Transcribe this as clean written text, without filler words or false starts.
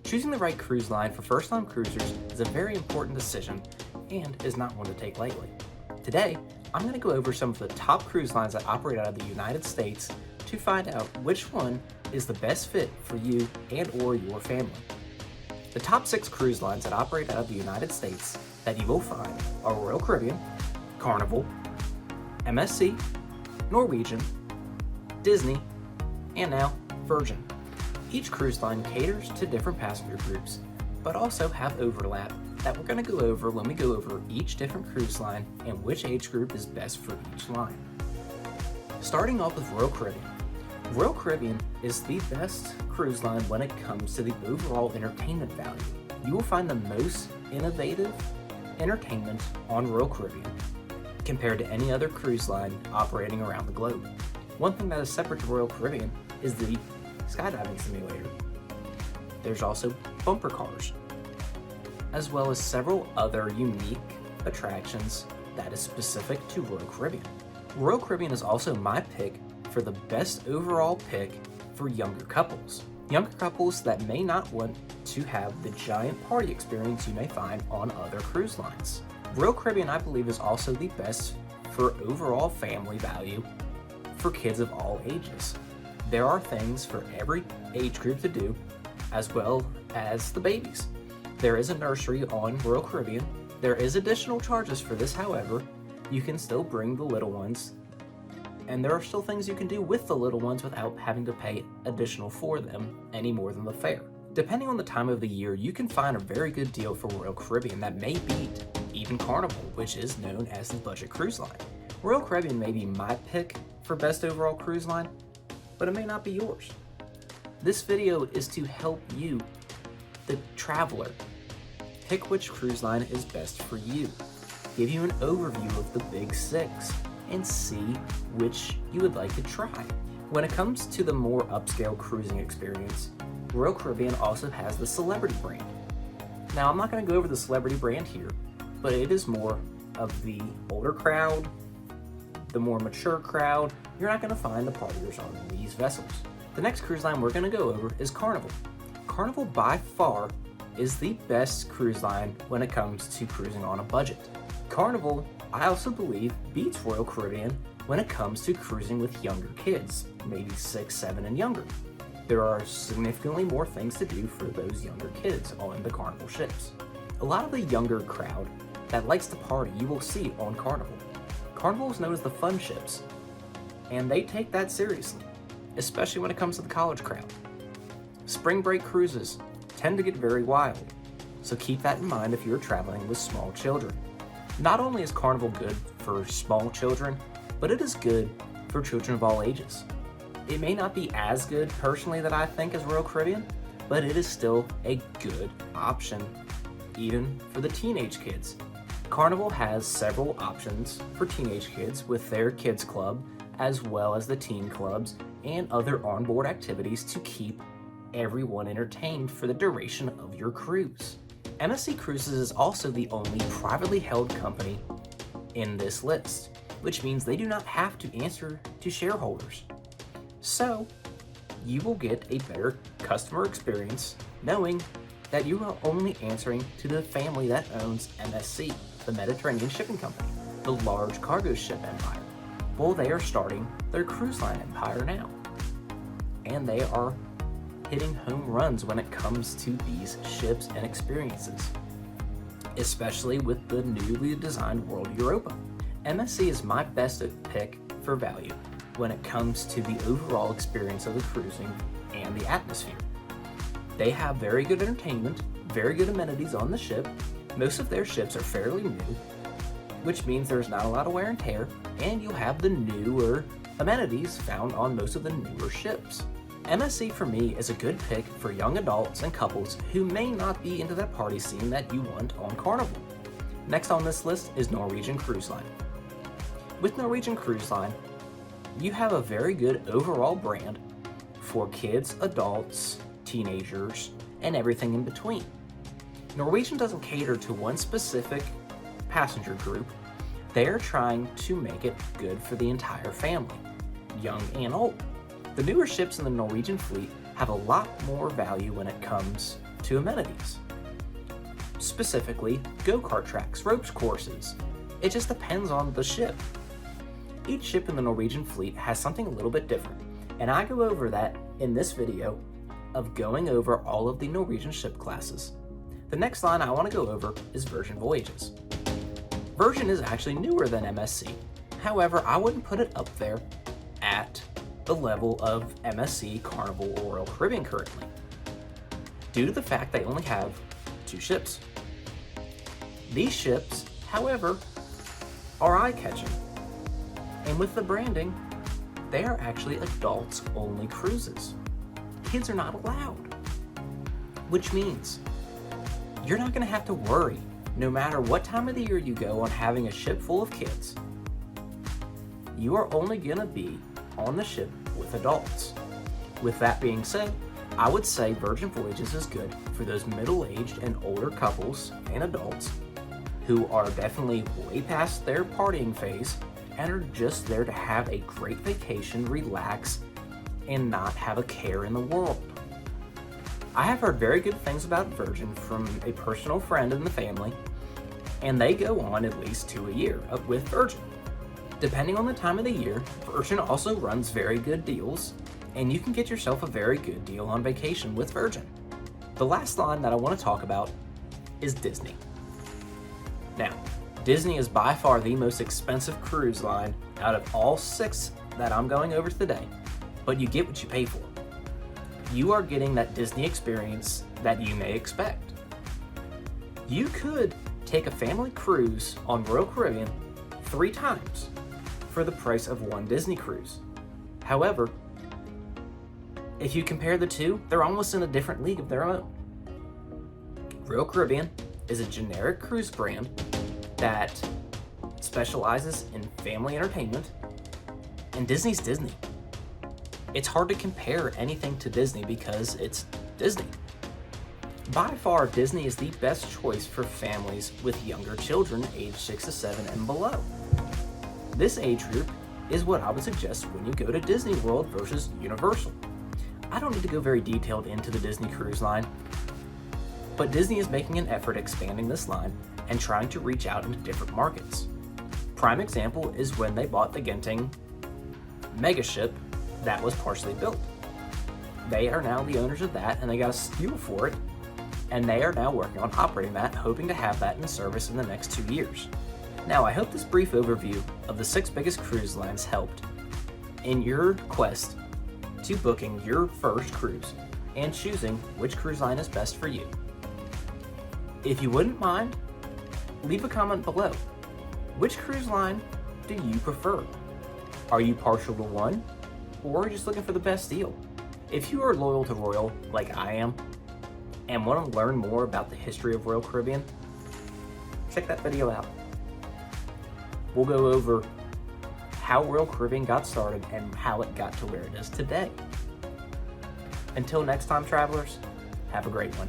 Choosing the right cruise line for first-time cruisers is a very important decision and is not one to take lightly. Today, I'm going to go over some of the top cruise lines that operate out of the United States to find out which one is the best fit for you and or your family. The top 6 cruise lines that operate out of the United States that you will find are Royal Caribbean, Carnival, MSC, Norwegian, Disney, and now Virgin. Each cruise line caters to different passenger groups, but also have overlap that we're going to go over when we go over each different cruise line and which age group is best for each line. Starting off with Royal Caribbean. Royal Caribbean is the best cruise line when it comes to the overall entertainment value. You will find the most innovative entertainment on Royal Caribbean compared to any other cruise line operating around the globe. One thing that is separate to Royal Caribbean is the skydiving simulator. There's also bumper cars, as well as several other unique attractions that is specific to Royal Caribbean. Royal Caribbean is also my pick for the best overall pick for younger couples. Younger couples that may not want to have the giant party experience you may find on other cruise lines. Royal Caribbean, I believe, is also the best for overall family value for kids of all ages. There are things for every age group to do, as well as the babies. There is a nursery on Royal Caribbean. There is additional charges for this, however, you can still bring the little ones, and there are still things you can do with the little ones without having to pay additional for them any more than the fare. Depending on the time of the year, you can find a very good deal for Royal Caribbean that may beat even Carnival, which is known as the budget cruise line. Royal Caribbean may be my pick for best overall cruise line, but it may not be yours. This video is to help you, the traveler, pick which cruise line is best for you, give you an overview of the big 6, and see which you would like to try. When it comes to the more upscale cruising experience, Royal Caribbean also has the Celebrity brand. Now, I'm not going to go over the Celebrity brand here, but it is more of the older crowd, the more mature crowd. You're not going to find the partiers on these vessels. The next cruise line we're going to go over is Carnival. Carnival by far is the best cruise line when it comes to cruising on a budget. Carnival, I also believe, beats Royal Caribbean when it comes to cruising with younger kids, maybe 6, 7, and younger. There are significantly more things to do for those younger kids on the Carnival ships. A lot of the younger crowd that likes to party you will see on Carnival. Carnival is known as the fun ships, and they take that seriously, especially when it comes to the college crowd. Spring break cruises tend to get very wild, so keep that in mind if you're traveling with small children. Not only is Carnival good for small children, but it is good for children of all ages. It may not be as good personally that I think as Royal Caribbean, but it is still a good option even for the teenage kids. Carnival has several options for teenage kids with their kids club, as well as the teen clubs and other onboard activities to keep everyone entertained for the duration of your cruise. MSC Cruises is also the only privately held company in this list, which means they do not have to answer to shareholders. So, you will get a better customer experience knowing that you are only answering to the family that owns MSC, the Mediterranean Shipping Company, the large cargo ship empire. Well, they are starting their cruise line empire now, and they are hitting home runs when it comes to these ships and experiences, especially with the newly designed World Europa. MSC is my best pick for value when it comes to the overall experience of the cruising and the atmosphere. They have very good entertainment, very good amenities on the ship. Most of their ships are fairly new, which means there's not a lot of wear and tear, and you'll have the newer amenities found on most of the newer ships. MSC for me is a good pick for young adults and couples who may not be into that party scene that you want on Carnival. Next on this list is Norwegian Cruise Line. With Norwegian Cruise Line, you have a very good overall brand for kids, adults, teenagers, and everything in between. Norwegian doesn't cater to one specific passenger group. They are trying to make it good for the entire family, young and old. The newer ships in the Norwegian fleet have a lot more value when it comes to amenities. Specifically, go-kart tracks, ropes courses. It just depends on the ship. Each ship in the Norwegian fleet has something a little bit different, and I go over that in this video of going over all of the Norwegian ship classes. The next line I want to go over is Virgin Voyages. Virgin is actually newer than MSC. However, I wouldn't put it up there at the level of MSC, Carnival, or Royal Caribbean currently, due to the fact they only have 2 ships. These ships, however, are eye-catching, and with the branding, they are actually adults-only cruises. Kids are not allowed, which means you're not going to have to worry, no matter what time of the year you go, on having a ship full of kids. You are only going to be on the ship with adults. With that being said, I would say Virgin Voyages is good for those middle-aged and older couples and adults who are definitely way past their partying phase and are just there to have a great vacation, relax, and not have a care in the world. I have heard very good things about Virgin from a personal friend in the family, and they go on at least 2 a year with Virgin. Depending on the time of the year, Virgin also runs very good deals, and you can get yourself a very good deal on vacation with Virgin. The last line that I want to talk about is Disney. Now, Disney is by far the most expensive cruise line out of all 6 that I'm going over today, but you get what you pay for. You are getting that Disney experience that you may expect. You could take a family cruise on Royal Caribbean 3 times for the price of one Disney cruise. However, if you compare the two, they're almost in a different league of their own. Royal Caribbean is a generic cruise brand that specializes in family entertainment, and Disney's Disney. It's hard to compare anything to Disney because it's Disney. By far, Disney is the best choice for families with younger children aged 6 to 7 and below. This age group is what I would suggest when you go to Disney World versus Universal. I don't need to go very detailed into the Disney Cruise Line, but Disney is making an effort expanding this line and trying to reach out into different markets. Prime example is when they bought the Genting mega ship that was partially built. They are now the owners of that, and they got a SKU for it, and they are now working on operating that, hoping to have that in service in the next 2 years. Now, I hope this brief overview of the 6 biggest cruise lines helped in your quest to booking your first cruise and choosing which cruise line is best for you. If you wouldn't mind, leave a comment below. Which cruise line do you prefer? Are you partial to one, or are you just looking for the best deal? If you are loyal to Royal, like I am, and want to learn more about the history of Royal Caribbean, check that video out. We'll go over how Royal Caribbean got started and how it got to where it is today. Until next time, travelers, have a great one.